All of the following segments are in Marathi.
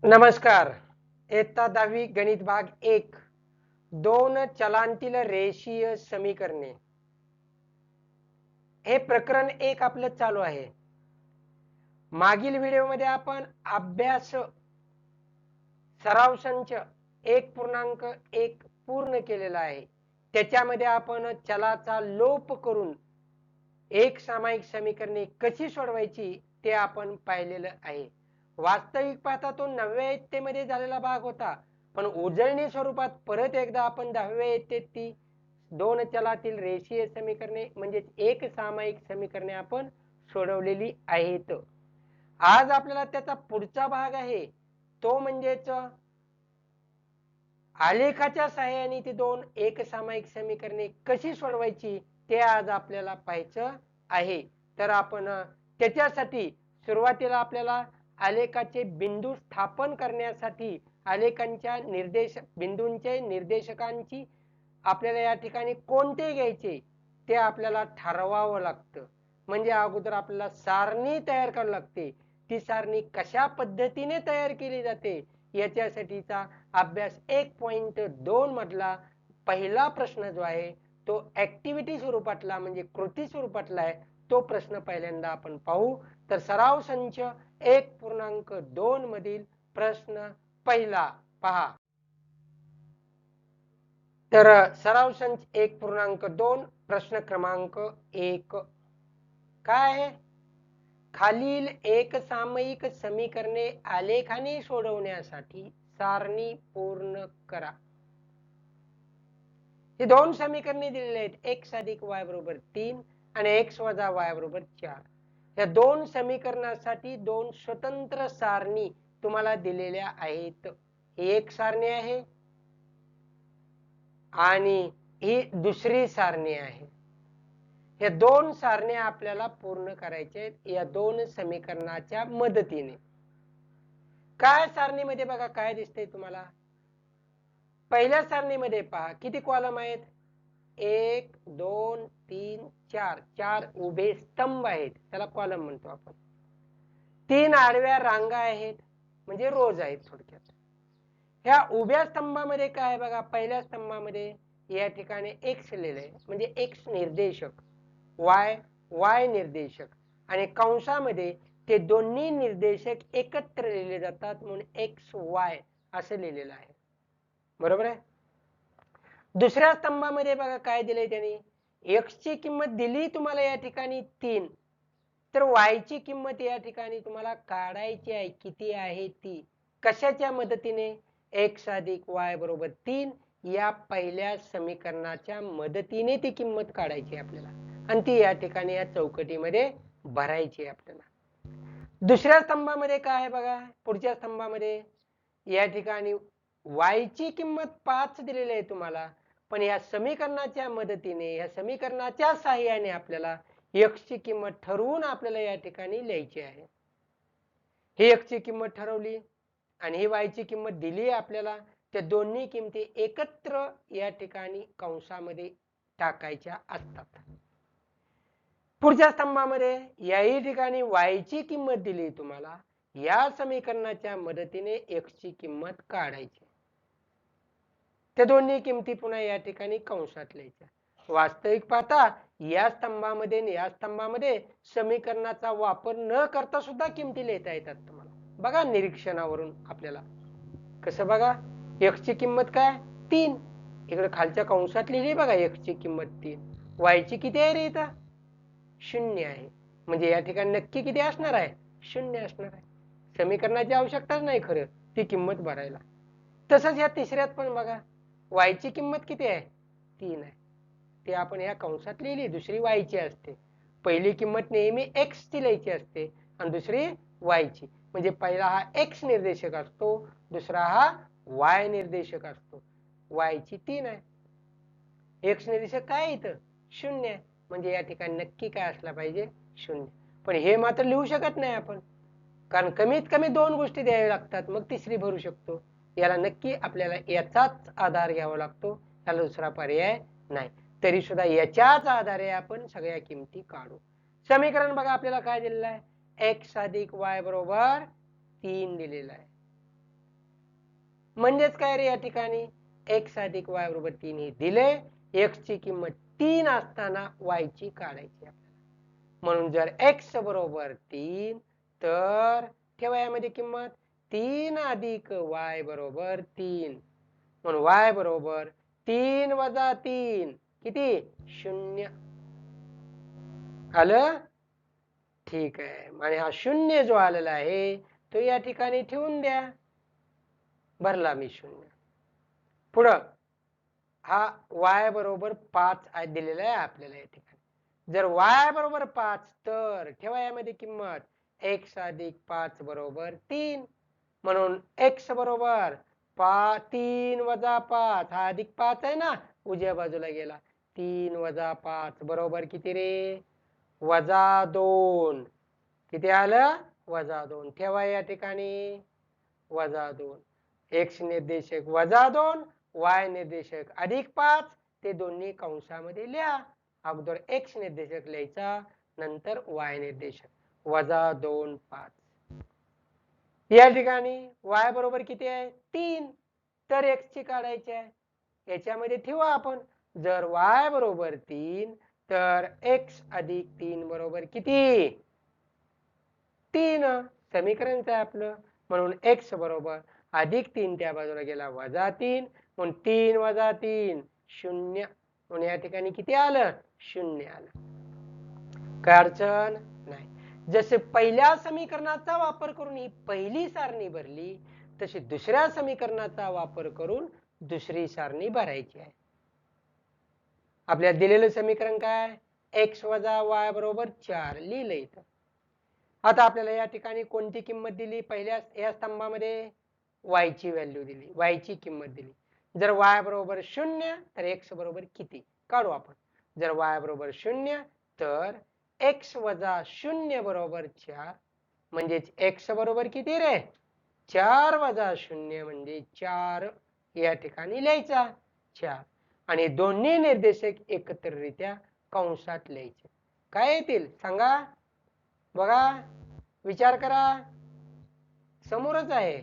नमस्कार. इयत्ता 10वी गणित भाग 1. दोन चलांतील रेषीय समीकरणे. हे प्रकरण 1 आपलं चालू आहे. मागील व्हिडिओमध्ये आपण अभ्यास सराव संच 1.1 पूर्ण केलेला आहे. त्याच्यामध्ये आपण चलाचा लोप करून एक सामायिक समीकरणे कशी सोडवायची ते आपण पाहिलेलं आहे. वास्तविक पाहता तो 9व्या इयत्तेमध्ये झालेला भाग होता, पण उजळणी स्वरूपात परत एकदा आपण 10व्या इयत्तेत ती दोन चलातील रेषीय समीकरणे म्हणजे एक सामायिक समीकरणे आपण सोडवलेली आहेत. आज आपल्याला त्याचा पुढचा भाग आहे, तो म्हणजेच आलेखाच्या सहाय्याने ती दोन एक सामायिक समीकरणे कशी सोडवायची ते आज आपल्याला पाहायचं आहे. तर आपण त्याच्यासाठी सुरुवातीला आपल्याला आलेखाचे बिंदू स्थापन करण्यासाठी आलेखांच्या बिंदूंचे निर्देशकांची आपल्याला या ठिकाणी कोणते घ्यायचे ते आपल्याला ठरवावं लागतं. म्हणजे अगोदर आपल्याला सारणी तयार करावी लागते. ती सारणी कशा पद्धतीने तयार केली जाते याच्यासाठीचा अभ्यास 1.2 मधला पहिला प्रश्न जो आहे तो ऍक्टिव्हिटी स्वरूपातला म्हणजे कृती स्वरूपातला आहे. तो प्रश्न पहिल्यांदा आपण पाहू. तर सराव संच 1.2 मधील प्रश्न पहिला पहा. तर सराव संच 1.2 प्रश्न क्रमांक 1 काय आहे? खालील एक सामायिक समीकरणे आलेखाने सोडवण्यासाठी सारणी पूर्ण करा. हे दोन समीकरणे दिलेले आहेत, x अधिक y बरोबर 3 आणि x वजा y बरोबर 4. या दोन समीकरणासाठी दोन स्वतंत्र सारणी तुम्हाला दिलेल्या आहेत. ही एक सारणी आहे आणि ही दुसरी सारणी आहे. या दोन सारण्या आपल्याला पूर्ण करायच्या आहेत या दोन समीकरणाच्या मदतीने. काय सारणीमध्ये बघा काय दिसतंय तुम्हाला? पहिल्या सारणीमध्ये पहा किती कॉलम आहेत? 1 2 3 4 4 उभे स्तंभ आहेत, त्याला कॉलम म्हणतो आपण. 3 आडव्या रांगा आहेत म्हणजे रोज आहेत. थोडक्यात ह्या उभ्या स्तंभामध्ये काय बघा, पहिल्या स्तंभामध्ये या ठिकाणी x लिहिलंय म्हणजे x निर्देशक, y निर्देशक आणि कंसामध्ये ते दोन्ही निर्देशक एकत्र लिहिले जातात म्हणून x y असं लिहिलेलं आहे. बरोबर आहे. दुसऱ्या स्तंभामध्ये बघा काय दिलंय त्यांनी, x ची किंमत दिली तुम्हाला या ठिकाणी 3, तर y ची किंमत या ठिकाणी तुम्हाला काढायची आहे. किती आहे ती? कशाच्या मदतीने? x अधिक y बरोबर 3 या पहिल्या समीकरणाच्या मदतीने ती किंमत काढायची आपल्याला आणि ती या ठिकाणी या चौकटीमध्ये भरायची आपल्याला. दुसऱ्या स्तंभामध्ये काय आहे बघा, पुढच्या स्तंभामध्ये या ठिकाणी y ची किंमत 5 दिलेली आहे तुम्हाला, पण या समीकरणाच्या मदतीने या समीकरणाच्या सहाय्याने आपल्याला x ची किंमत ठरवून आपल्याला या ठिकाणी लिहायची आहे. ही x ची किंमत ठरवली आणि ही y ची किंमत दिली आपल्याला, त्या दोन्ही किमती एकत्र या ठिकाणी कंसामध्ये टाकायच्या असतात. पुढच्या स्तंभामध्ये याही ठिकाणी y ची किंमत दिली तुम्हाला, या समीकरणाच्या मदतीने x ची किंमत काढायची. त्या दोन्ही किमती पुन्हा या ठिकाणी कंसात लिहायच्या. वास्तविक पाहता या स्तंभामध्ये आणि या स्तंभामध्ये समीकरणाचा वापर न करता सुद्धा किमती लिहिता येतात तुम्हाला. बघा निरीक्षणावरून आपल्याला कसं बघा, x ची किंमत काय 3, इकडे खालच्या कंसात लिहिली बघा x ची किंमत 3, y ची किती आहे रे इथं 0 आहे, म्हणजे या ठिकाणी नक्की किती असणार आहे 0 असणार आहे. समीकरणाची आवश्यकताच नाही खरं ती किंमत भरायला. तसंच या तिसऱ्यात पण बघा y ची किंमत किती आहे 3 आहे, ते आपण या कंसात लिहिली, दुसरी y ची असते. पहिली किंमत नेहमी x ची लिहायची असते आणि दुसरी y ची, म्हणजे पहिला हा x निर्देशक असतो, दुसरा हा y निर्देशक असतो. y ची 3 आहे, x निर्देशक काय इथं 0 आहे, म्हणजे या ठिकाणी नक्की काय असला पाहिजे 0. पण हे मात्र लिहू शकत नाही आपण, कारण कमीत कमी दोन गोष्टी द्याव्या लागतात मग तिसरी भरू शकतो. याला नक्की आपल्याला याचाच आधार घ्यावा लागतो, त्याला दुसरा पर्याय नाही. तरी सुद्धा याच्याच आधारे आपण सगळ्या किमती काढू. समीकरण बघा आपल्याला काय दिलेलं आहे, x अधिक y बरोबर 3 दिलेलं आहे. म्हणजेच काय रे या ठिकाणी x अधिक y बरोबर 3 हे दिले. x ची किंमत 3 असताना y ची काढायची आपल्याला. म्हणून जर x बरोबर 3 तर ठेवा यामध्ये किंमत 3 अधिक y बरोबर 3. म्हणून y बरोबर 3 वजा 3 किती 0. आलं? ठीक आहे. आणि हा 0 जो आलेला आहे तो या ठिकाणी ठेवून द्या. भरला मी 0. पुढं हा y बरोबर 5 दिलेला आहे आपल्याला या ठिकाणी. जर y बरोबर 5 तर ठेवा यामध्ये किंमत x अधिक 5 बरोबर 3. म्हणून x बरोबर 3 वजा 5 हा अधिक 5 आहे ना, उजव्या बाजूला गेला. 3 वजा 5 बरोबर किती रे वजा 2. किती आलं वजा 2. ठेवा या ठिकाणी वजा 2. x निर्देशक वजा 2, y निर्देशक अधिक 5. ते दोन्ही कंसामध्ये लिहा. अगोदर x निर्देशक लिहायचा, नंतर y निर्देशक वजा 2 5. या ठिकाणी y बरोबर किती आहे 3 तर x ची काढायची आहे. याच्यामध्ये ठेवा आपण जर y बरोबर 3 तर x अधिक 3 बरोबर किती 3. समीकरणच आहे आपलं. म्हणून x बरोबर अधिक 3 त्या बाजूला गेला वजा 3. म्हणून 3 वजा 3 0. म्हणून या ठिकाणी किती आलं 0 आलं. काय अडचण नाही. जसे पहिल्या समीकरणाचा वापर करून ही पहिली सारणी भरली तशी दुसऱ्या समीकरणाचा वापर करून दुसरी सारणी भरायची आहे. आपल्याला दिलेलं समीकरण काय x वजा y बरोबर 4 लिहिलं इथं. आता आपल्याला या ठिकाणी कोणती किंमत दिली पहिल्या या स्तंभामध्ये y ची व्हॅल्यू दिली, y ची किंमत दिली. जर y बरोबर 0 तर x बरोबर किती काढू आपण. जर y बरोबर 0 तर x वजा 0 बरोबर 4 म्हणजेच x बरोबर किती रे 4 वजा 0 म्हणजे 4 या ठिकाणी लिहायचा 4. आणि दोन्ही निर्देशक एकत्रितरित्या कंसात लिहायचे. काय येतील सांगा बघा, विचार करा. समोरच आहे,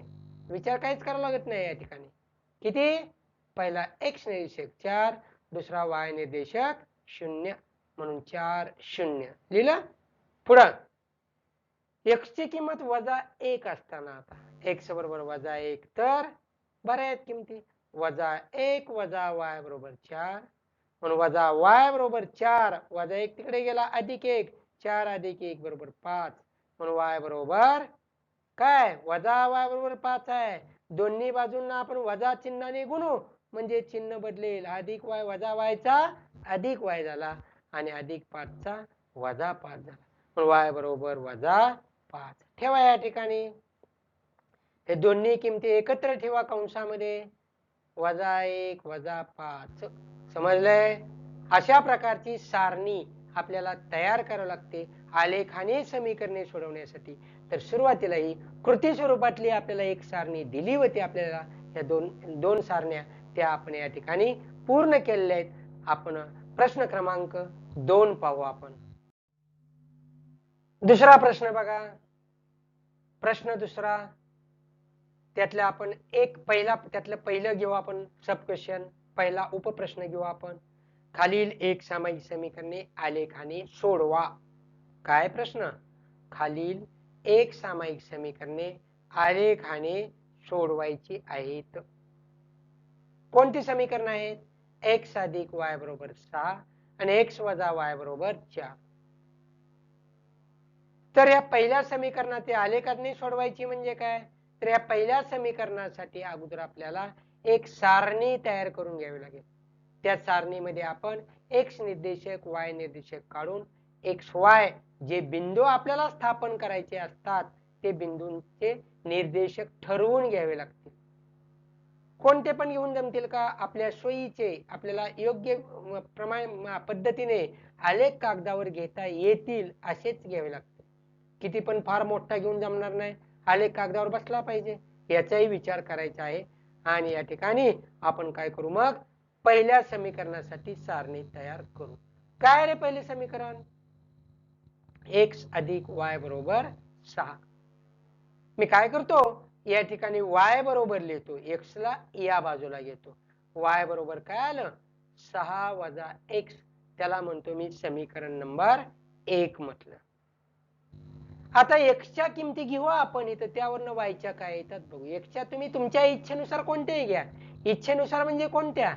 विचार काहीच करावा लागत नाही या ठिकाणी. किती पहिला x निर्देशक 4, दुसरा y निर्देशक 0. म्हणून 4 0 लिहिलं. पुढं x ची किंमत वजा 1 असताना आता x बरोबर वजा 1 तर बऱ्या आहेत किमती. वजा 1 वजा y बरोबर 4. म्हणून वजा y बरोबर 4 वजा 1 तिकडे गेला अधिक 1 4 अधिक 1 बरोबर 5. म्हणून y बरोबर काय वजा y बरोबर 5 आहे. दोन्ही बाजूंना आपण वजा चिन्हाने गुणू म्हणजे चिन्ह बदलेल. अधिक y वजा y चा अधिक y झाला आणि अधिक 5 चा वजा 5 झाला. म्हणून y बरोबर वजा 5. ठेवा या ठिकाणी हे दोन्ही किमती एकत्र ठेवा कंसामध्ये वजा 1 वजा 5. समजलंय? अशा प्रकारची सारणी आपल्याला तयार करावी लागते आलेखाने समीकरणे सोडवण्यासाठी. तर सुरुवातीला ही कृती स्वरूपातली आपल्याला एक सारणी दिली होती. आपल्याला या दोन सारण्या त्या आपण या ठिकाणी पूर्ण केलेल्या आहेत. आपण प्रश्न क्रमांक 2 पाहू. आपण दुसरा प्रश्न बघा. प्रश्न दुसरा त्यातलं आपण त्यातलं पहिलं घेऊ आपण सब क्वेश्चन. पहिला उपप्रश्न घेऊ आपण. खालील एक सामायिक समीकरणे आलेखाने सोडवा. काय प्रश्न खालील एक सामायिक समीकरणे आलेखाने सोडवायची आहेत. कोणती समीकरण आहेत x अधिक y बरोबर 6 आणि x वजा y बरोबर 4. तर या पहिल्या समीकरणाचे आलेखाने सोडवायची म्हणजे काय तर या पहिल्या समीकरणासाठी अगोदर आपल्याला एक सारणी तयार करून घ्यावी लागेल. त्या सारणीमध्ये आपण x निर्देशक y निर्देशक काढून xy जे बिंदू आपल्याला स्थापन करायचे असतात ते बिंदूंचे निर्देशक ठरवून घ्यावे लागतील. कोणते पण घेऊन जमतील का आपल्या सोयीचे आपल्याला योग्य पद्धतीने आलेख कागदावर घेता येतील असेच घ्यावे लागतील. किती पण फार मोठा घेऊन जमणार नाही. आलेख कागदावर बसला पाहिजे याचाही विचार करायचा आहे. आणि या ठिकाणी आपण काय करू मग पहिल्या समीकरणासाठी सारणी तयार करू. काय रे पहिले समीकरण x अधिक y बरोबर 6. मी काय करतो या ठिकाणी y बरोबर लिहितो, x ला या बाजूला घेतो. y बरोबर काय आलं 6 वजा x, त्याला म्हणतो मी समीकरण नंबर 1 म्हटलं. आता x च्या किमती घेऊ आपण इथं, त्यावरनं y च्या काय येतात बघू. x च्या तुम्ही तुमच्या इच्छेनुसार कोणत्याही घ्या. इच्छेनुसार म्हणजे कोणत्या,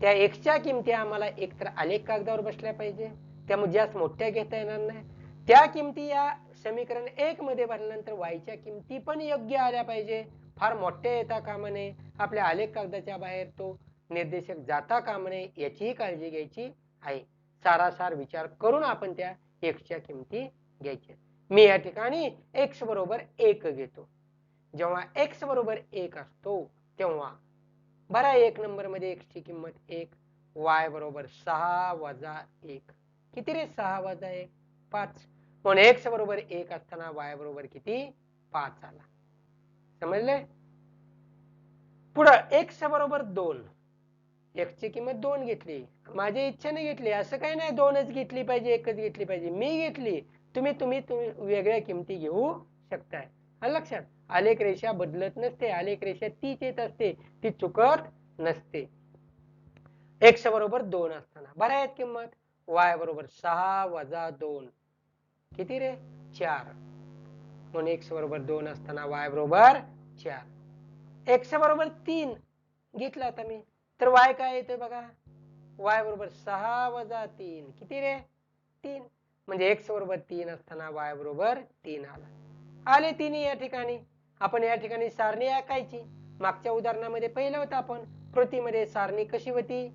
त्या x च्या किमती आम्हाला एकतर आलेख कागदावर बसल्या पाहिजे, त्यामुळे जास्त मोठ्या घेता येणार नाही. त्या किमती या समीकरण 1 मध्ये भरल्यानंतर y च्या किमती पण योग्य आल्या पाहिजे, फार मोठ्या येता कामा नये, आपल्या आलेख कागदाच्या बाहेर तो निर्देशक जाता कामा नये, याचीही काळजी घ्यायची आहे. सारासार विचार करून आपण त्या x च्या किमती घ्यायच्या. मी या ठिकाणी x बरोबर 1 घेतो. जेव्हा x बरोबर 1 असतो तेव्हा बरा 1 नंबर मध्ये x ची किंमत 1, y बरोबर 6 वजा 1, किती रे 6 वजा 1 5, म्हणून x बरोबर 1 असताना y बरोबर किती 5 आला. समजले. पुढं x बरोबर 2, x ची किंमत 2 घेतली, माझ्या इच्छेने घेतली, असं काही नाही 2च घेतली पाहिजे 1च घेतली पाहिजे, मी घेतली. तुम्ही वेगळ्या किमती घेऊ शकताय. लक्षात, आलेख रेषा बदलत नसते, आलेख रेषा तीच येत असते, ती चुकत नसते. x बरोबर 2 असताना बरं आहे किंमत y बरोबर 6 वजा 2, किती रे 4, म्हणून x बरोबर 2 असताना y बरोबर 4. x बरोबर 3 घेतला आता मी, तर y काय येतोय बघा, y बरोबर 6 वजा 3, किती रे 3, म्हणजे x बरोबर 3 असताना y बरोबर 3 आला. आले 3 या ठिकाणी. आपण या ठिकाणी सारणी आखायची. मागच्या उदाहरणामध्ये पाहिलं होतं आपण, कृतीमध्ये सारणी कशी होती,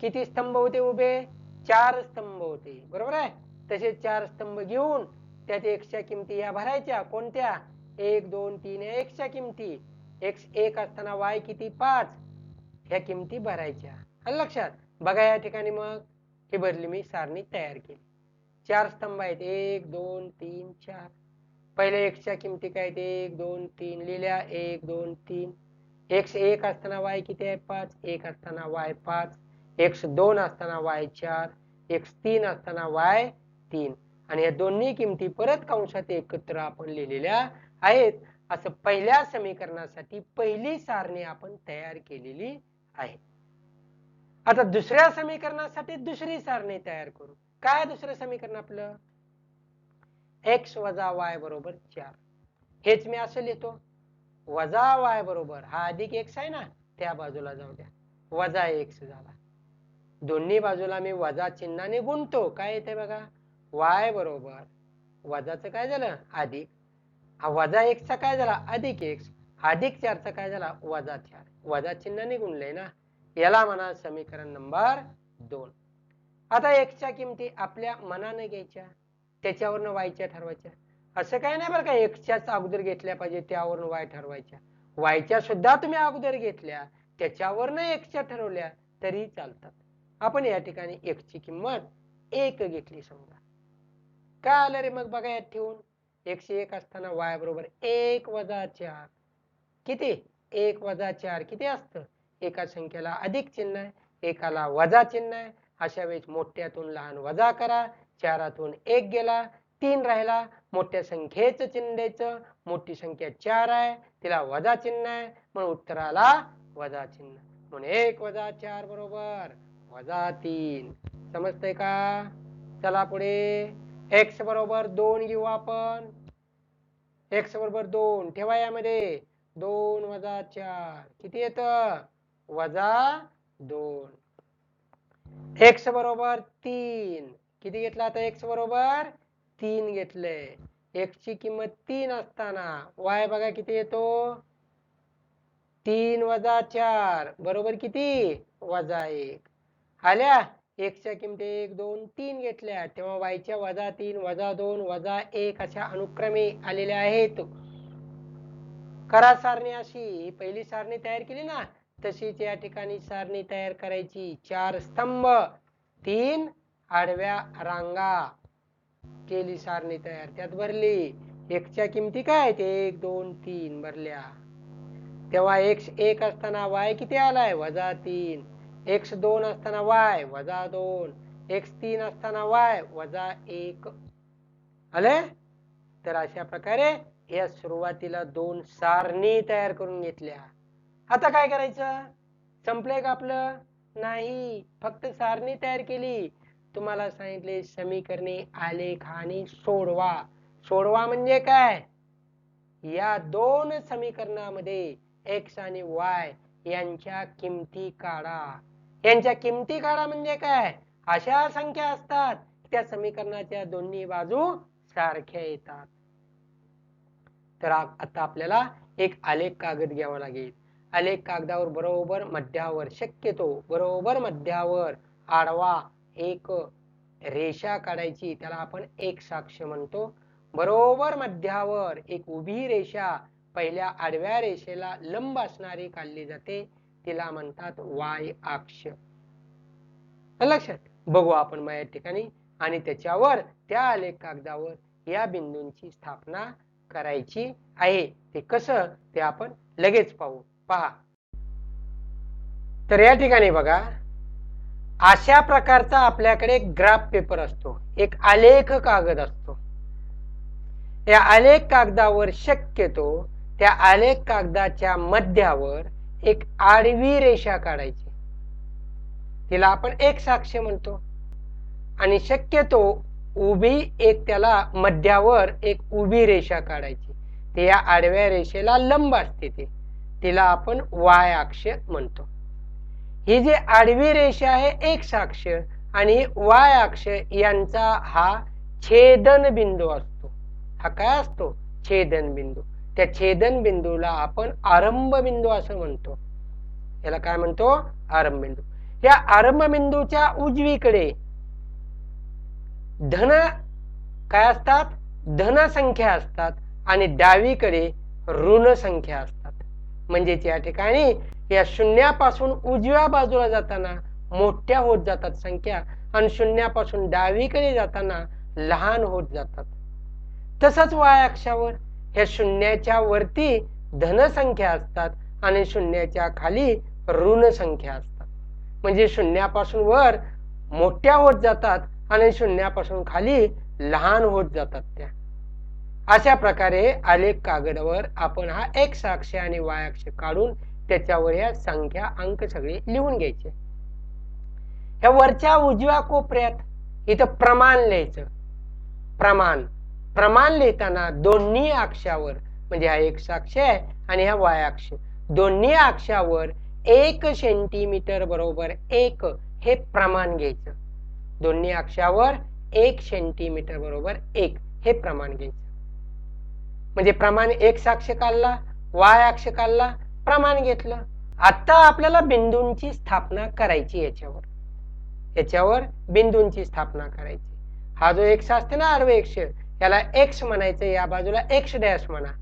किती स्तंभ होते उभे, 4 स्तंभ होते, बरोबर आहे. तसेच 4 स्तंभ घेऊन त्यात x च्या किमती या भरायच्या, कोणत्या 1 2 3 या x च्या किमती, x 1 असताना y किती 5, ह्या किमती भरायच्या. लक्षात बघा या ठिकाणी मग ही भरली मी सारणी तयार केली. 4 स्तंभ आहेत 1 2 3 4. पहिले x च्या किमती काय आहेत 1 2 3 लिहिल्या, 1 2 3. x 1 असताना y किती आहे 5, 1 असताना y 5, x 2 असताना y 4, x 3 असताना y 3, आणि या दोन्ही किमती परत कंसात एकत्र आपण लिहिलेल्या आहेत. असं पहिल्या समीकरणासाठी पहिली सारणी आपण तयार केलेली आहे. आता दुसऱ्या समीकरणासाठी दुसरी सारणी तयार करू. काय दुसरं समीकरण आपलं, x वजा y बरोबर 4. हेच मी असं लिहितो, वजा y बरोबर, हा अधिक x आहे ना, त्या बाजूला जाऊ द्या, वजा x झाला. दोन्ही बाजूला मी वजा चिन्हाने गुणतो, काय येते बघा, y बरोबर वजाचं काय झालं अधिक, हा वजा x चा काय झाला अधिक x, अधिक 4 चा काय झाला वजा 4, वजा चिन्हाने गुणले ना, याला म्हणा समीकरण नंबर 2. आता x च्या किमती आपल्या मनाने घ्यायच्या, त्याच्यावरनं y च्या ठरवायच्या. असं काही नाही बरं का x च्याच अगोदर घेतल्या पाहिजे त्यावरून y ठरवायच्या, y च्या सुद्धा तुम्ही अगोदर घेतल्या त्याच्यावरनं x च्या ठरवल्या तरी चालतात. आपण या ठिकाणी x ची किंमत 1 घेतली समजा. काय आलं रे मग बघा यात ठेवून, x 1 असताना y बरोबर 1 वजा 4, किती 1 वजा 4 किती असतं, एका संख्येला अधिक चिन्ह आहे, एकाला वजा चिन्ह आहे, अशा वेळेस मोठ्यातून लहान वजा करा, 4तून 1 गेला 3 राहिला, मोठ्या संख्येचं चिन्ह द्यायचं, मोठी संख्या 4 आहे तिला वजा चिन्ह आहे म्हणून उत्तराला वजा चिन्ह, म्हणून 1 वजा 4 बरोबर वजा 3. समजतंय का. चला पुढे, x बरोबर 2 घेऊ आपण, x बरोबर 2 ठेवा, यामध्ये 2 वजा 4 किती येतं वजा 2. x बरोबर 3, किती घेतला आता x बरोबर 3 घेतले, x ची किंमत 3 असताना y बघा किती येतो 3 वजा 4 बरोबर किती वजा 1. आल्या x च्या किमती 1 2 3 घेतल्या, तेव्हा y च्या वजा 3 वजा 2 वजा 1 अशा अनुक्रमे आलेल्या आहेत. करा सारणी अशी, पहिली सारणी तयार केली ना तशीच या ठिकाणी सारणी तयार करायची. 4 स्तंभ 3 आडव्या रांगा केली सारणी तयार, त्यात भरली x च्या किमती काय 1 2 3 भरल्या, तेव्हा x 1 असताना y किती आलाय वजा 3, x 2 असताना y वजा 2, x 3 असताना y वजा 1 आले. तर अशा प्रकारे या सुरुवातीला 2 सारणी तयार करून घेतल्या. आता काय करायचं? संपलंय का आपलं? नाही, फक्त सारणी तयार केली. तुम्हाला सांगितले समीकरणे आलेखाने सोडवा. सोडवा म्हणजे काय? या 2 समीकरणामध्ये x आणि y यांच्या किमती काढा. यांच्या किमती काढा म्हणजे काय? अशा संख्या असतात त्या समीकरणाच्या दोन्ही बाजू सारख्या येतात. तर आता आपल्याला एक आलेख कागद घ्यावा लागेल. आलेख कागदावर बरोबर मध्यावर, शक्यतो बरोबर मध्यावर आडवा एक रेषा काढायची. त्याला आपण एक साक्ष म्हणतो. बरोबर मध्यावर एक उभी रेषा पहिल्या आडव्या रेषेला लंब असणारी काढली जाते. तिला म्हणतात वाय अक्ष. लक्षात बघू आपण मग या ठिकाणी. आणि त्याच्यावर त्या आलेख कागदावर या बिंदूंची स्थापना करायची आहे. ते कसं ते आपण लगेच पाहू. पहा, तर या ठिकाणी बघा, अशा प्रकारचा आपल्याकडे ग्राफ पेपर असतो, एक आलेख कागद असतो. या आलेख कागदावर शक्यतो त्या आलेख कागदाच्या मध्यावर एक आडवी रेषा काढायची. तिला आपण एक साक्ष म्हणतो. आणि शक्यतो उभी एक त्याला मध्यावर एक उभी रेषा काढायची. ते या आडव्या रेषेला लंब असते तिला आपण वाय अक्ष म्हणतो. ही जी आडवी रेषा आहे एक साक्ष आणि वाय अक्ष यांचा हा छेदन बिंदू असतो. हा काय असतो? छेदन बिंदू. त्या छेदन बिंदूला आपण आरंभ बिंदू असं म्हणतो. याला काय म्हणतो? आरंभ बिंदू. या आरंभ बिंदूच्या उजवीकडे धन काय असतात? धन संख्या असतात आणि डावीकडे ऋण संख्या असतात. म्हणजे या ठिकाणी या शून्यापासून उजव्या बाजूला जाताना मोठ्या होत जातात संख्या आणि शून्यापासून डावीकडे जाताना लहान होत जातात. तसंच वाय अक्षावर ह्या शून्याच्या वरती धन संख्या असतात आणि शून्याच्या खाली ऋण संख्या असतात. म्हणजे शून्यापासून वर मोठ्या होत जातात आणि शून्यापासून खाली लहान होत जातात त्या. अशा प्रकारे आलेख कागदावर आपण हा एक्स अक्ष आणि वाय अक्ष काढून त्याच्यावर या संख्या अंक सगळे लिहून घ्यायचे. ह्या वरच्या उजव्या कोपऱ्यात इथं प्रमाण लिहायचं. प्रमाण लिहिताना दोन्ही अक्षावर म्हणजे हा एक्स अक्ष आहे आणि हा वाय अक्ष दोन्ही अक्षावर 1 सेंटीमीटर बरोबर 1 हे प्रमाण घ्यायचं. दोन्ही अक्षावर 1 सेंटीमीटर बरोबर 1 हे प्रमाण घ्यायचं. म्हणजे प्रमाण एक्स अक्ष काढला, वाय अक्ष काढला, प्रमाण घेतलं. आता आपल्याला बिंदूंची स्थापना करायची. याच्यावर बिंदूंची स्थापना करायची. हा जो एक्स असते ना आडवे अक्ष याला एक्स म्हणायचं. या बाजूला एक्स डॅश म्हणा.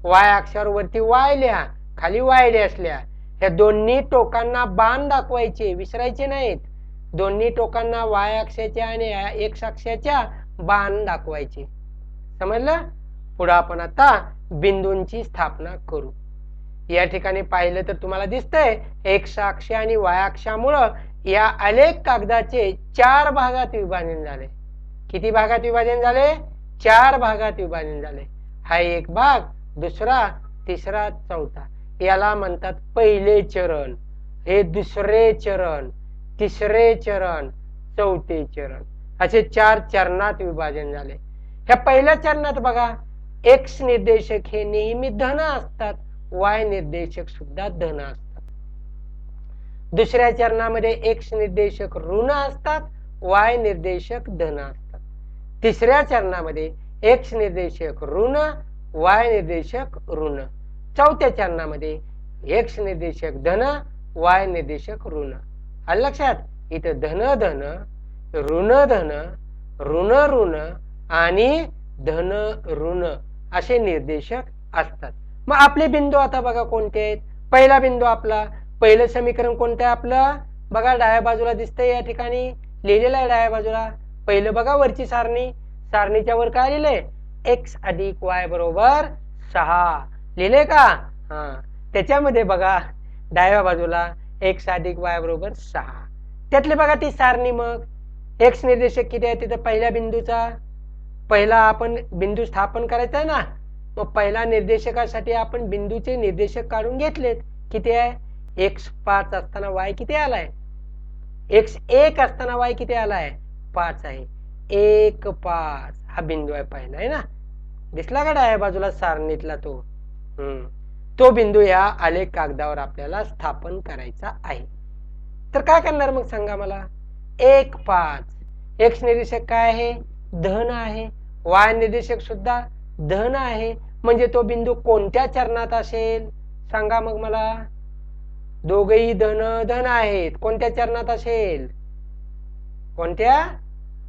वाय अक्षावर वरती वाय लिहा, खाली वाय डॅश लिहा. या दोन्ही टोकांना बाण दाखवायचे, विसरायचे नाहीत. दोन्ही टोकांना वाय अक्षाच्या आणि एक्स अक्षाच्या बाण दाखवायचे. समजलं? पुढे आपण आता बिंदूंची स्थापना करू. या ठिकाणी पाहिलं तर तुम्हाला दिसतंय एक्स अक्ष आणि वाय अक्षामुळं या आलेख कागदाचे 4 भागात विभाजन झाले. किती भागात विभाजन झाले? 4 भागात विभाजन झाले. हा एक भाग, दुसरा, तिसरा, चौथा. याला म्हणतात पहिले चरण, हे दुसरे चरण, तिसरे चरण, चौथे चरण. असे 4 चरणात विभाजन झाले. ह्या पहिल्या चरणात बघा एक्स निर्देशक हे नेहमी धन असतात, वाय निर्देशक सुद्धा धन असतात. दुसऱ्या चरणामध्ये एक्स निर्देशक ऋण असतात, वाय निर्देशक धन असतात. तिसऱ्या चरणामध्ये एक्स निर्देशक ऋण, वाय निर्देशक ऋण. चौथ्या चरणामध्ये एक्स निर्देशक धन, वाय निर्देशक ऋण. आलं लक्षात? इथं धन धन, ऋण धन, ऋण ऋण आणि धन ऋण असे निर्देशक असतात. मग आपले बिंदू आता बघा कोणते आहेत. पहिला बिंदू आपला, पहिलं समीकरण कोणतं आहे आपलं? बघा डाव्या बाजूला दिसतंय, या ठिकाणी लिहिलेलं आहे डाव्या बाजूला. पहिलं बघा वरची सारणी, सारणीच्या वर काय लिहिलंय? एक्स अधिक वाय बरोबर 6 लिहिले का? त्याच्यामध्ये बघा डाव्या बाजूला एक्स अधिक वाय बरोबर 6. त्यातले बघा ती सारणी. मग एक्स निर्देशक किती आहे तिथं? पहिल्या बिंदूचा पहिला आपण बिंदू स्थापन करायचा आहे ना, मग पहिला निर्देशकासाठी आपण बिंदूचे निर्देशक काढून घेतलेत. किती आहे? x5 असताना y किती आलाय? x1 असताना y किती आलाय? 5 आहे. 1 5 हा बिंदू आहे पहिला, आहे ना? दिसला का डाव्या बाजूला सारणीतला तो? तो बिंदू या आलेख कागदावर आपल्याला स्थापन करायचा आहे. तर काय करणार मग सांगा मला? 1 5 x निर्देशक काय आहे? धन आहे. y निर्देशक सुद्धा धन आहे. म्हणजे तो बिंदू कोणत्या चरणात असेल सांगा मग मला? दोघेही धन धन आहेत. कोणत्या चरणात असेल? कोणत्या?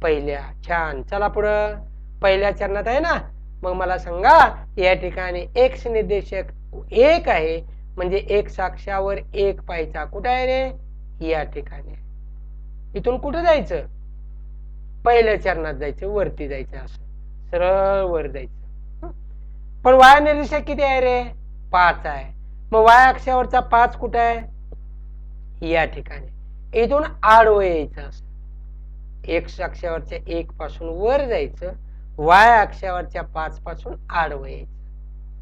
पहिल्या. छान. चला पुढं. पहिल्या चरणात आहे ना? मग मला सांगा या ठिकाणी x निर्देशक 1 आहे, म्हणजे x अक्षावर 1 पाहायचा. कुठे आहे रे? या ठिकाणी. इथून कुठे जायचं? पहिल्या चरणात जायचं, वरती जायचं, असं सरळ वर जायचं. पण y निर्देशक किती आहे रे? 5 आहे. मग y अक्षावरचा 5 कुठे आहे? या ठिकाणी. इथून आडवं यायचं असं. x अक्षावरच्या 1 पासून वर जायचं, y अक्षावरच्या 5 पासून आडवं यायचं,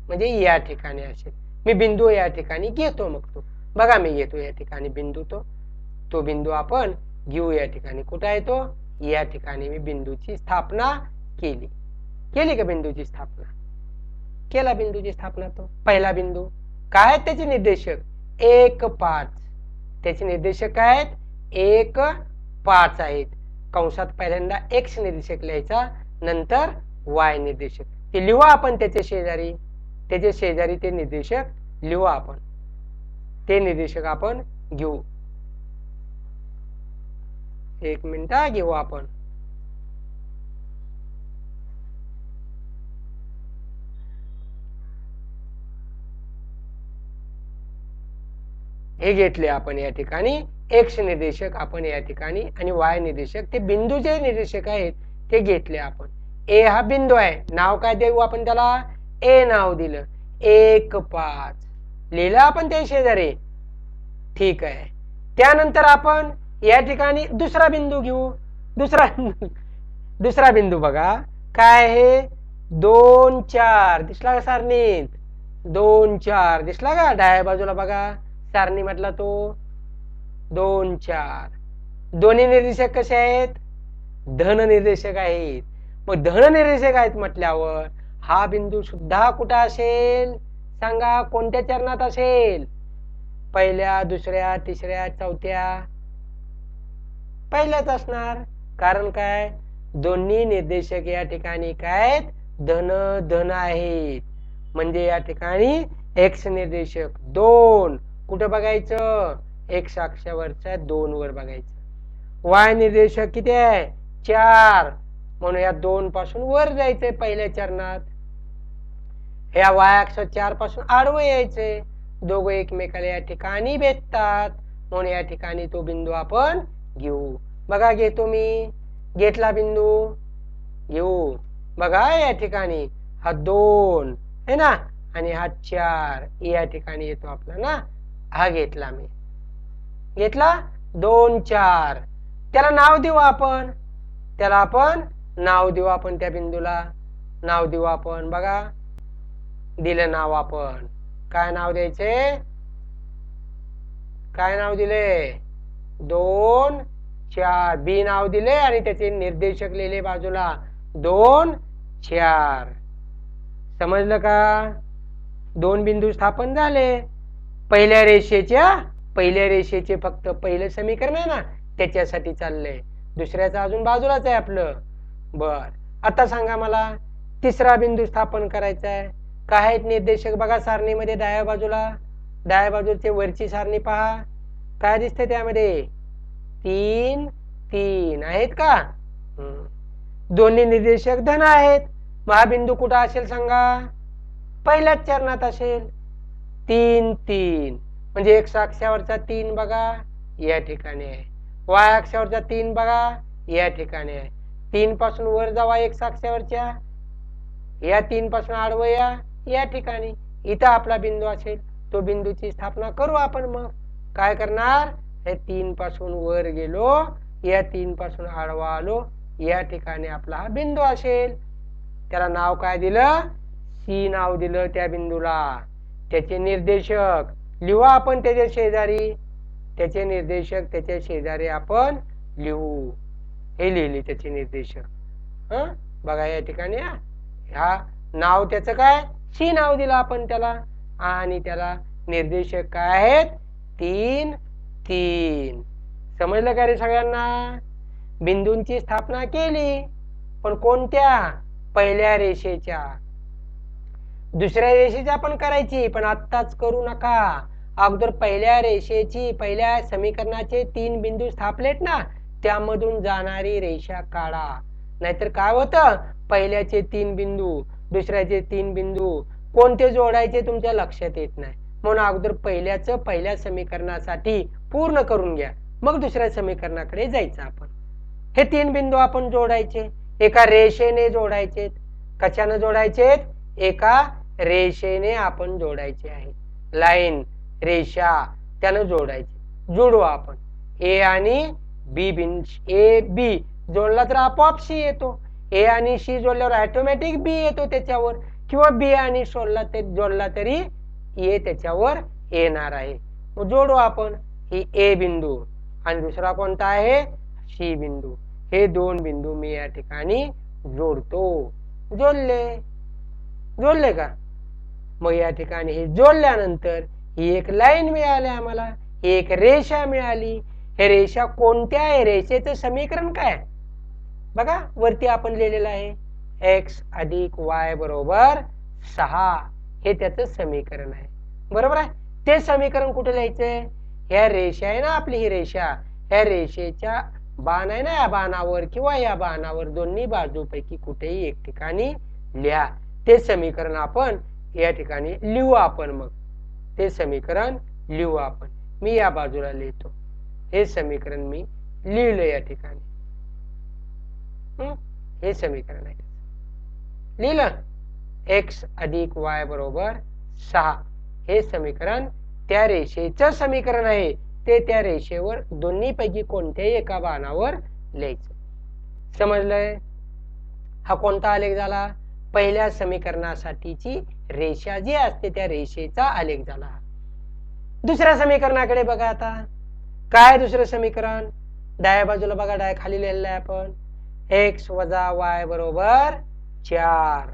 म्हणजे या ठिकाणी असेल. मी बिंदू या ठिकाणी घेतो. मग तो बघा मी घेतो या ठिकाणी बिंदू. तो बिंदू आपण घेऊ या ठिकाणी. कुठे आहे तो? या ठिकाणी मी बिंदूची स्थापना केली. केली का बिंदूची स्थापना? केला बिंदूची स्थापना. तो पहिला बिंदू काय आहेत त्याचे निर्देशक? 1 5. त्याचे निर्देशक काय आहेत? 1 5 आहेत. कंसात पहिल्यांदा x निर्देशक लिहायचा, नंतर y निर्देशक. ते लिहू आपण त्याचे शेजारी. त्याचे शेजारी ते निर्देशक लिहू आपण. ते निर्देशक आपण घेऊ. 1 मिनिट घेऊ आपण. हे घेतले आपण या ठिकाणी x निर्देशक आपण या ठिकाणी, आणि y निर्देशक ते बिंदूचे निर्देशक आहेत ते घेतले आपण. a हा बिंदू आहे. नाव काय देऊ आपण त्याला? a नाव दिलं. 1 5 लिहिलं आपण ते शेजारी. ठीक आहे. त्यानंतर आपण या ठिकाणी दुसरा बिंदू घेऊ. दुसरा बिंदू बघा काय आहे? 2 4 दिसला का सारणीत? 2 4 दिसला का? डाव्या बाजूला बघा सारणी म्हटला तो 2 4. दोन्ही निर्देशक कसे आहेत? धन निर्देशक आहेत. मग धन निर्देशक आहेत म्हटल्यावर हा बिंदू सुद्धा कुठं असेल सांगा? कोणत्या चरणात असेल? पहिल्या, दुसऱ्या, तिसऱ्या, चौथ्या? पहिल्याच असणार. कारण काय? दोन्ही निर्देशक या ठिकाणी काय आहेत? धन धन आहेत. म्हणजे या ठिकाणी x निर्देशक 2 कुठं बघायचं? x अक्षावरच्या 2 वर बघायचं. y निर्देशक किती आहे? 4. म्हणून या 2 पासून वर जायचंय पहिल्या चरणात. या y अक्ष 4 पासून आडवं यायचंय. दोघं एकमेकाला या ठिकाणी भेटतात, म्हणून या ठिकाणी तो बिंदू आपण घेऊ. बघा घेतो मी. घेतला बिंदू. घेऊ. बघा या ठिकाणी हा 2 है ना, आणि हा 4 या ठिकाणी येतो आपला ना. हा घेतला मी. घेतला 2 4. त्याला नाव देऊ आपण. त्याला आपण नाव देऊ. आपण त्या बिंदूला नाव देऊ आपण. बघा दिलं नाव आपण. काय नाव द्यायचे? काय नाव दिले? 2 4. बी नाव दिले आणि त्याचे निर्देशक लिहिले बाजूला 2 4. समजलं का? 2 बिंदू स्थापन झाले. पहिल्या रेषेचे फक्त पहिलं समीकरण आहे ना त्याच्यासाठी चाललंय. दुसऱ्याचं अजून बाजूलाच आहे आपलं. बर. आता सांगा मला तिसरा बिंदू स्थापन करायचा आहे. काय आहेत निर्देशक बघा सारणीमध्ये? डाव्या बाजूचे वरची सारणी पहा. काय दिसतंय त्यामध्ये? 3 3 आहेत का? दोन्ही निर्देशक धन आहेत. मग हा बिंदू कुठं असेल सांगा? पहिल्याच चरणात असेल. 3 3 म्हणजे x अक्षावरचा 3 बघा या ठिकाणी आहे. y अक्षावरचा 3 बघा या ठिकाणी आहे. 3 पासून वर जावा x अक्षावरच्या. या 3 पासून आडवं या ठिकाणी. इथं आपला बिंदू असेल. तो बिंदूची स्थापना करू आपण. मग काय करणार? हे 3 पासून वर गेलो, या 3 पासून आडवा आलो, या ठिकाणी आपला हा बिंदू असेल. त्याला नाव काय दिलं? सी नाव दिलं त्या बिंदूला, त्याचे निर्देशक लिहू आपण त्याच्या शेजारी, त्याचे निर्देशक त्याच्या शेजारी आपण लिहू. हे लिहिले त्याचे निर्देशक. बघा या ठिकाणी हा नाव त्याचं काय, सी नाव दिलं आपण त्याला, आणि त्याला निर्देशक काय आहेत, 3 3. समजलं का रे सगळ्यांना? बिंदूंची स्थापना केली, पण कोणत्या, पहिल्या रेषेच्या. दुसऱ्या रेषेच्या पण करायची, पण आत्ताच करू नका. अगोदर पहिल्या रेषेची, पहिल्या समीकरणाचे 3 बिंदू स्थापलेत ना, त्यामधून जाणारी रेषा काढा. नाहीतर काय होतं, पहिल्याचे 3 बिंदू, दुसऱ्याचे 3 बिंदू कोणते जोडायचे तुमच्या लक्षात येत नाही. म्हणून अगोदर पहिल्या समीकरणासाठी पूर्ण करून घ्या, मग दुसऱ्या समीकरणाकडे जायचं आपण. हे 3 बिंदू आपण जोडायचे, एका रेषेने जोडायचे. कशाने जोडायचे, एका रेषेने आपण जोडायचे आहे. लाईन, रेषा त्यानं जोडायचे. जोडू आपण. ए आणि बी बिंदू, ए बी जोडला तर आपोआप सी येतो. ए आणि सी जोडल्यावर ऑटोमॅटिक बी येतो त्याच्यावर, किंवा बी आणि जोडला तरी ए त्याच्यावर येणार आहे. जोडू आपण. ही ए बिंदू आणि दुसरा कोणता आहे, सी बिंदू. हे 2 बिंदू मी या ठिकाणी जोडतो. जोडले का? मग या ठिकाणी हे जोडल्यानंतर ही एक लाईन मिळाली आम्हाला, ही एक रेषा मिळाली. हे रेषा कोणत्या आहे, रेषेचं समीकरण काय बघा, वरती आपण लिहिलेलं आहे, x अधिक y बरोबर 6. हे त्याचं समीकरण आहे. बरोबर आहे. ते समीकरण कुठे लिहायचंय, ह्या रेषा आहे ना आपली, ही रेषा, ह्या रेषेच्या बाण आहे ना, या बाणावर किंवा या बाणावर दोन्ही बाजूपैकी कुठेही एक ठिकाणी लिहा. ते समीकरण आपण या ठिकाणी लिहू आपण. मग ते समीकरण लिहू आपण. मी या बाजूला लिहितो. हे समीकरण मी लिहिलं या ठिकाणी. हे समीकरण आहे, लिहिलं. x अधिक y बरोबर 6. हे समीकरण त्या रेषेचं समीकरण आहे. ते त्या रेषेवर दोन्ही पैकी कोणत्याही एका बाणावर लिहायचं. समजलंय? हा कोणता आलेख झाला, पहिल्या समीकरणासाठीची रेषा जी असते त्या रेषेचा आलेख झाला. दुसऱ्या समीकरणाकडे बघा. आता काय दुसरं समीकरण, डाव्या बाजूला बघा, खाली लिहिलेलं आहे आपण, x वजा y बरोबर 4.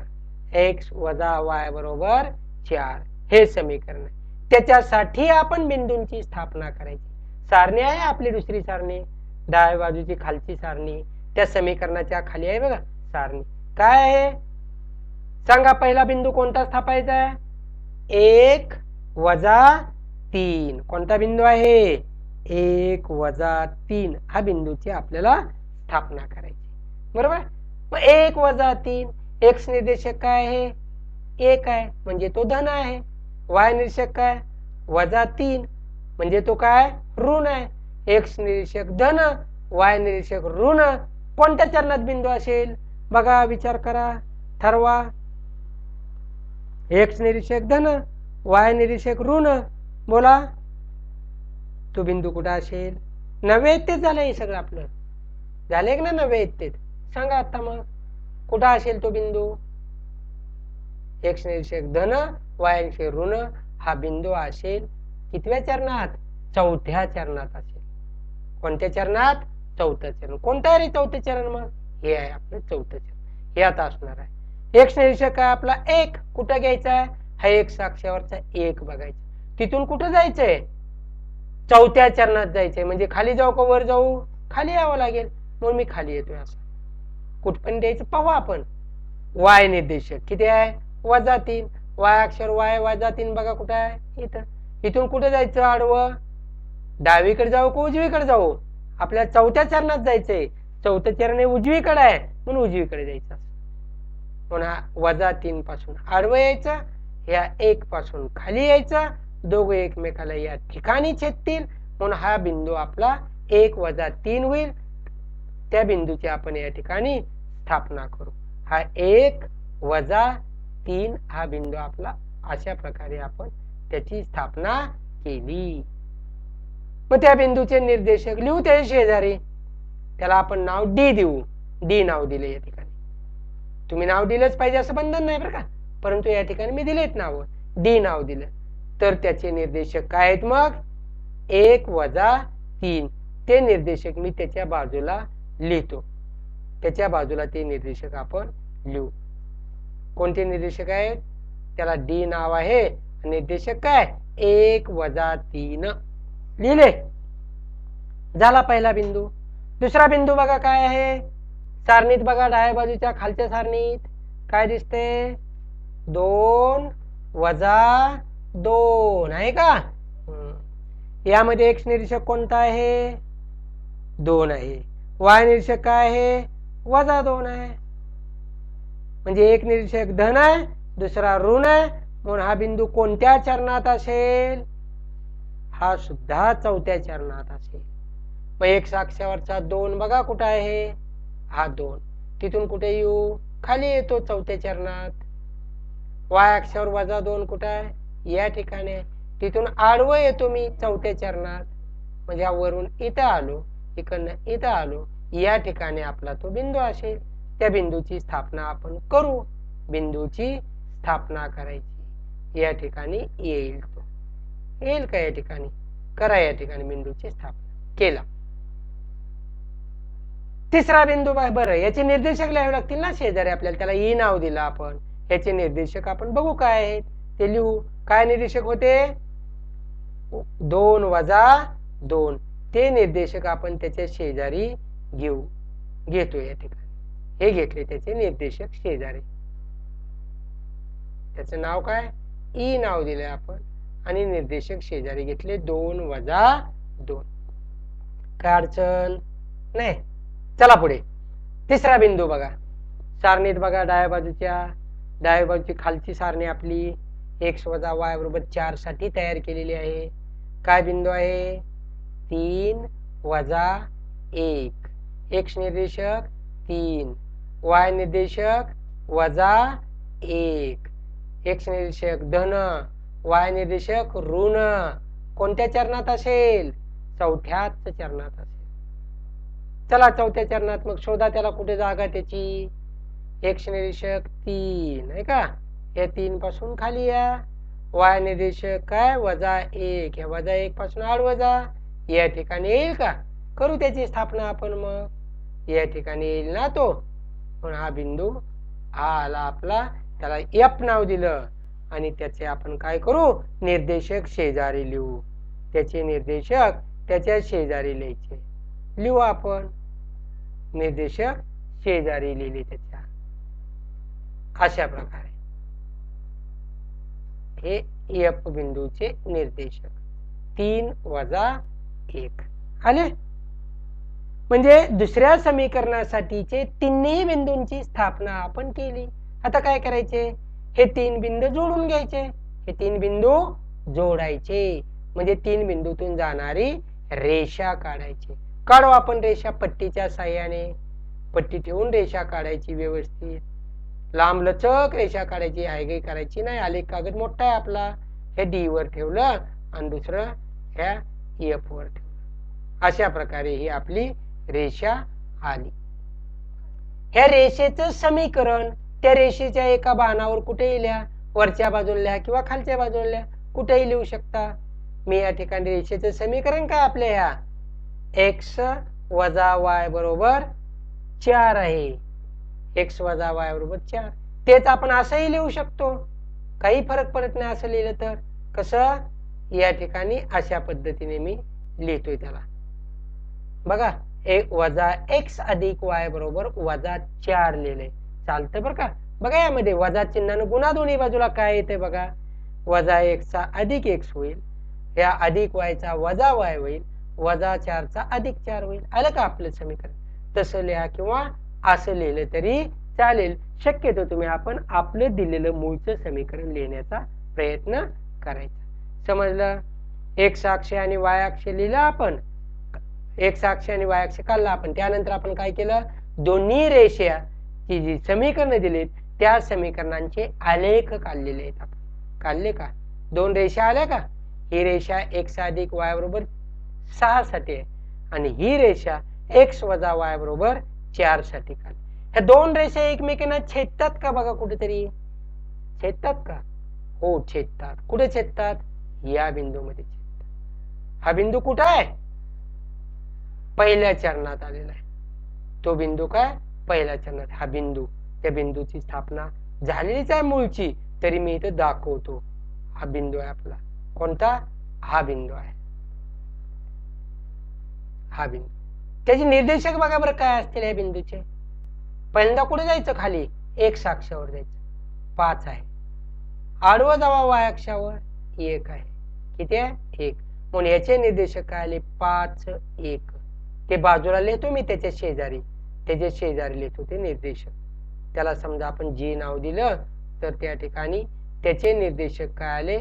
x वजा y बरोबर 4 हे समीकरण आहे. त्याच्यासाठी आपण बिंदूंची स्थापना करायची. सारणी आहे आपली, दुसरी सारणी, डाव्या बाजूची खालची सारणी, त्या समीकरणाच्या खाली आहे बघा सारणी. काय आहे सांगा, पहिला बिंदू कोणता स्थापायचा आहे, 1 वजा 3. कोणता बिंदू आहे, 1 वजा 3. हा बिंदूची आपल्याला स्थापना करायची. बरोबर. मग 1 वजा 3, x निर्देशक काय आहे, 1 आहे, म्हणजे तो धन आहे. y निर्देशक काय, वजा 3, म्हणजे तो काय, ऋण आहे. x निर्देशक धन, y निर्देशक ऋण. कोणत्या चरणात बिंदू असेल बघा, विचार करा, ठरवा. x निर्देशक धन, y निर्देशक ऋण. बोला, तो बिंदू कुठं असेल, 90 झालं. हे सगळं आपलं झाले ना 90. सांगा आता मग कुठं असेल तो बिंदू, x निर्देशक धन, y निर्देशक ऋण. हा बिंदू असेल कितव्या चरणात, 4थ्या चरणात असेल. कोणत्या चरणात, 4थं चरण. कोणतं आहे रे 4थं चरण, मग हे आहे आपलं 4थं चरण. हे आता असणार आहे. x निर्देशक काय आपला 1, कुठं घ्यायचा आहे, हा x अक्षावरचा 1 बघायचा. तिथून कुठं जायचंय, 4थ्या चरणात जायचंय. म्हणजे खाली जाऊ का वर जाऊ, खाली यावं लागेल. म्हणून मी खाली येतोय. असं कुठपर्यंत द्यायचं पाहू आपण. y निर्देशक किती आहे, वजा 3. y अक्षर y वजा 3 बघा कुठं आहे, इथं. इथून कुठे जायचं, आडवं डावीकडे जाऊ का उजवीकडे जाऊ, आपल्याला 4थ्या चरणात जायचंय. 4थं चरण हे उजवीकडे आहे, म्हणून उजवीकडे जायचं. पुन्हा वजा 3 पासून आडवं यायचं, या 1 पासून खाली यायचं. दोघं एकमेकाला या ठिकाणी छेदतील, म्हणून हा बिंदू आपला 1 वजा 3 होईल. त्या बिंदूची आपण या ठिकाणी स्थापना करू. हा 1 वजा 3 हा बिंदू आपला, अशा प्रकारे आपण त्याची स्थापना केली. मग त्या बिंदूचे निर्देशक लिहू त्याच्या शेजारी, त्याला आपण नाव डी देऊ. डी नाव दिले या ठिकाणी. तुम्ही नाव दिलंच पाहिजे असं बंधन नाही बरं का, परंतु या ठिकाणी मी दिलेत नाव, डी नाव दिलं, तर त्याचे निर्देशक काय आहेत? मग 1 वजा 3 ते निर्देशक मी त्याच्या बाजूला लिहितो. त्याच्या बाजूला ते निर्देशक आपण लिहू. कोणते निर्देशक आहेत? त्याला डी नाव आहे, निर्देशक काय? 1 वजा 3 लिहिले. झाला पहिला बिंदू. दुसरा बिंदू बघा काय आहे सारणीत, बघा डाव्या बाजूच्या खालच्या सारणीत काय दिसते? 2 वजा 2 आहे का? यामध्ये एक्स निरीक्षक कोणता आहे? 2 आहे. वाय निरीक्षक काय आहे? वजा 2 आहे. म्हणजे एक निरीक्षक धन आहे, दुसरा ऋण आहे, म्हणून हा बिंदू कोणत्या चरणात असेल? हा सुद्धा चौथ्या चरणात असेल. मग एक्स अक्षावरचा 2 बघा कुठं आहे? हा 2 तिथून कुठे येऊ? खाली येतो चौथ्या चरणात. वाय अक्षावर वजा 2 कुठं आहे? या ठिकाणी. तिथून आडवं येतो मी चौथ्या चरणात, म्हणजे वरून इथं आलो, इकडनं इथं आलो, या ठिकाणी आपला तो बिंदू असेल. त्या बिंदूची स्थापना आपण करू. बिंदूची स्थापना करायची, या ठिकाणी येईल. तो येईल का? या ठिकाणी करा. या ठिकाणी बिंदूची स्थापना केला. तिसरा बिंदू बरं, याचे निर्देशक लिहावे लागतील ना शेजारी आपल्याला. त्याला ई नाव दिलं आपण. याचे निर्देशक आपण बघू काय आहेत ते लिहू. काय निर्देशक होते? 2 वजा 2 ते निर्देशक आपण त्याच्या शेजारी घेतो. या ठिकाणी हे घेतले त्याचे निर्देशक शेजारी. त्याचं नाव काय? ई नाव दिलंय आपण, आणि निर्देशक शेजारी घेतले 2 वजा 2. काय अडचण नाही. चला पुढे. तिसरा बिंदू बघा सारणीत, बघा डाव्या बाजूची खालची सारणी आपली x वजा y बरोबर 4 साठी तयार केलेली आहे. काय बिंदू आहे? 3 वजा 1. x निर्देशक 3, y निर्देशक वजा 1. x निर्देशक धन, y निर्देशक ऋण. कोणत्या चरणात असेल? चौथ्याच चरणात असेल. चला चौथ्या चरणात मग शोधा त्याला कुठे जागा त्याची. x निर्देशक 3 आहे का? या 3 पासून खाली या. y निर्देशक काय? वजा 1. या वजा 1 पासून आडवं जा. या ठिकाणी येईल का? करू त्याची स्थापना आपण. मग या ठिकाणी येईल ना तो. पण हा बिंदू हा आला आपला, त्याला f नाव दिलं, आणि त्याचे आपण काय करू? निर्देशक शेजारी लिहू. त्याचे निर्देशक त्याच्या शेजारी लिहायचे. लिहू आपण. निर्देशक शेजारी लिहिले त्याच्या. अशा प्रकारे हे एफ बिंदूचे निर्देशक 3 वजा 1 आले. म्हणजे दुसऱ्या समीकरणासाठीचे तिन्ही बिंदूंची स्थापना आपण केली. आता काय करायचे? हे 3 बिंदू जोडून घ्यायचे. हे 3 बिंदू जोडायचे, म्हणजे 3 बिंदूतून जाणारी रेषा काढायची. काढू आपण रेषा पट्टीच्या साहाय्याने. पट्टी ठेवून रेषा काढायची व्यवस्थित. लांब लचक रेषा काढायची, हायगाई करायची नाही. आलेख कागद मोठा आहे आपला, हे डी वर ठेवलं आणि दुसरं ह्या एफ वर ठेवलं. अशा प्रकारे ही आपली रेषा आली. ह्या रेषेचं समीकरण त्या रेषेच्या एका बाणावर कुठेही लिहा, वरच्या बाजूला लिहा किंवा खालच्या बाजूला लिहा, कुठेही लिहू शकता. मी या ठिकाणी रेषेचं समीकरण काय आपल्या ह्या x वजा y बरोबर 4 आहे. x वजा y बरोबर 4. तेच आपण असंही लिहू शकतो, काही फरक पडत नाही असं लिहिलं तर. कसं? या ठिकाणी अशा पद्धतीने मी लिहितोय त्याला. बघा वजा x अधिक y बरोबर वजा 4 लिहिले चालतं बरं का. बघा यामध्ये वजा चिन्हानं गुणा दोन्ही बाजूला काय येते बघा. वजा x चा अधिक x होईल, या अधिक y चा वजा y होईल, वजा 4 चा अधिक 4 होईल. आलं का आपलं समीकरण? तसं लिहा किंवा असं लिहिलं तरी चालेल. शक्यतो तुम्ही आपण आपलं दिलेलं मूळचं समीकरण लिहिण्याचा प्रयत्न करायचा. समजलं? x अक्ष आणि y अक्ष लिहिलं आपण. x अक्ष आणि y अक्ष काढला आपण. त्यानंतर आपण काय केलं? दोन्ही रेषाची जी समीकरणं दिलीत त्या समीकरणांचे आलेख काढलेले आहेत आपण. काढले का? 2 रेषा आल्या का? ही रेषा x अधिक y बरोबर 6 साठी आहे, आणि ही रेषा x वजा y बरोबर 4 साठी काढली. ह्या 2 रेषा एकमेकांना छेदतात का बघा कुठेतरी? छेदतात का? हो छेदतात. कुठे छेदतात? या बिंदूमध्ये छेदतात. हा बिंदू कुठं आहे? पहिल्या चरणात आलेला आहे. तो बिंदू काय? पहिल्या चरणात. हा बिंदू, त्या बिंदूची स्थापना झालेलीच आहे मूळची, तरी मी इथं दाखवतो. हा बिंदू आहे आपला. कोणता? हा बिंदू आहे. हा बिंदू. त्याचे निर्देशक बघा बरं काय असतील या बिंदूचे. पहिल्यांदा कुठे जायचं? खाली एक्स अक्षावर जायचं. 5 आहे. आडवं जावा वाय अक्षावर 1 आहे. किती आहे? 1. म्हणून याचे निर्देशक काय आले? 5 1. ते बाजूला लिहितो मी त्याच्या शेजारी, त्याच्या शेजारी लिहितो ते निर्देशक. त्याला समजा आपण जी नाव दिलं तर त्या ठिकाणी त्याचे निर्देशक काय आले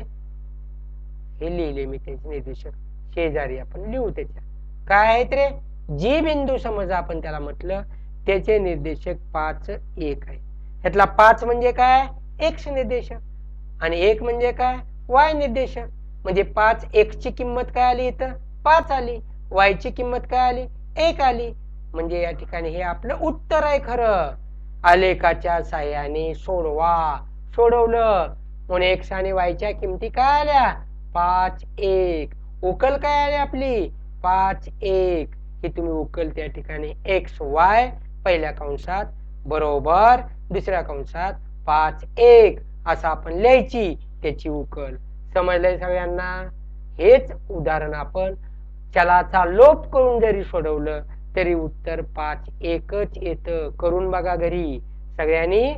हे लिहिले मी. त्याचे निर्देशक शेजारी आपण लिहू. त्याच्या काय आहेत रे? जी बिंदू समजा आपण त्याला म्हटलं त्याचे निर्देशक 5 1 आहे. ह्यातला 5 म्हणजे काय? एक्स निर्देशक आणि 1 म्हणजे काय? वाय निर्देशक. म्हणजे 5 एक्स ची किंमत काय आली? इथं 5 आली. वाय ची किंमत काय आली? 1 आली. म्हणजे या ठिकाणी हे आपलं उत्तर आहे खरं. आलेखाच्या साह्याने सोडवा. सोडवलं म्हणून एक्स आणि वायच्या किमती काय आल्या? 5 1. उकल काय आली आपली? 5 1. ही तुम्ही उकल त्या ठिकाणी एक्स वाय पहिल्या कंसात बरोबर दुसऱ्या कंसात 5 1 असं आपण लिहायची त्याची उकल. समजलंय सगळ्यांना? हेच उदाहरण आपण चलाचा लोप करून जरी सोडवलं तरी उत्तर 5 1च येतं. करून बघा घरी सगळ्यांनी.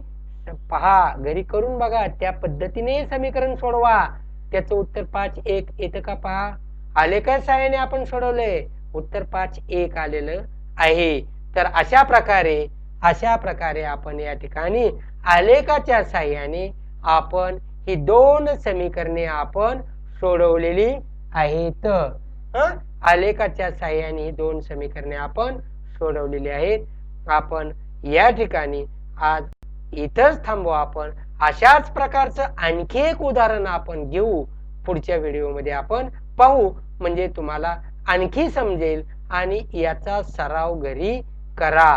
पहा घरी करून बघा, त्या पद्धतीने समीकरण सोडवा. त्याचं उत्तर 5 1 येतं का? पहा. आलेखा साहाय्याने आपण सोडवलंय, उत्तर 5 1 आलेलं आहे. तर अशा प्रकारे आपण या ठिकाणी आलेखाच्या साहाय्याने आपण ही 2 समीकरणे आपण सोडवलेली आहेत. आलेखाच्या साहाय्याने ही 2 समीकरणे आपण सोडवलेली आहेत. आपण या ठिकाणी आज इथंच थांबू. आपण अशाच प्रकारचं आणखी एक उदाहरण आपण घेऊ. पुढच्या व्हिडिओमध्ये आपण पाहू, म्हणजे तुम्हाला आणखी समजेल आणि याचा सराव घरी करा.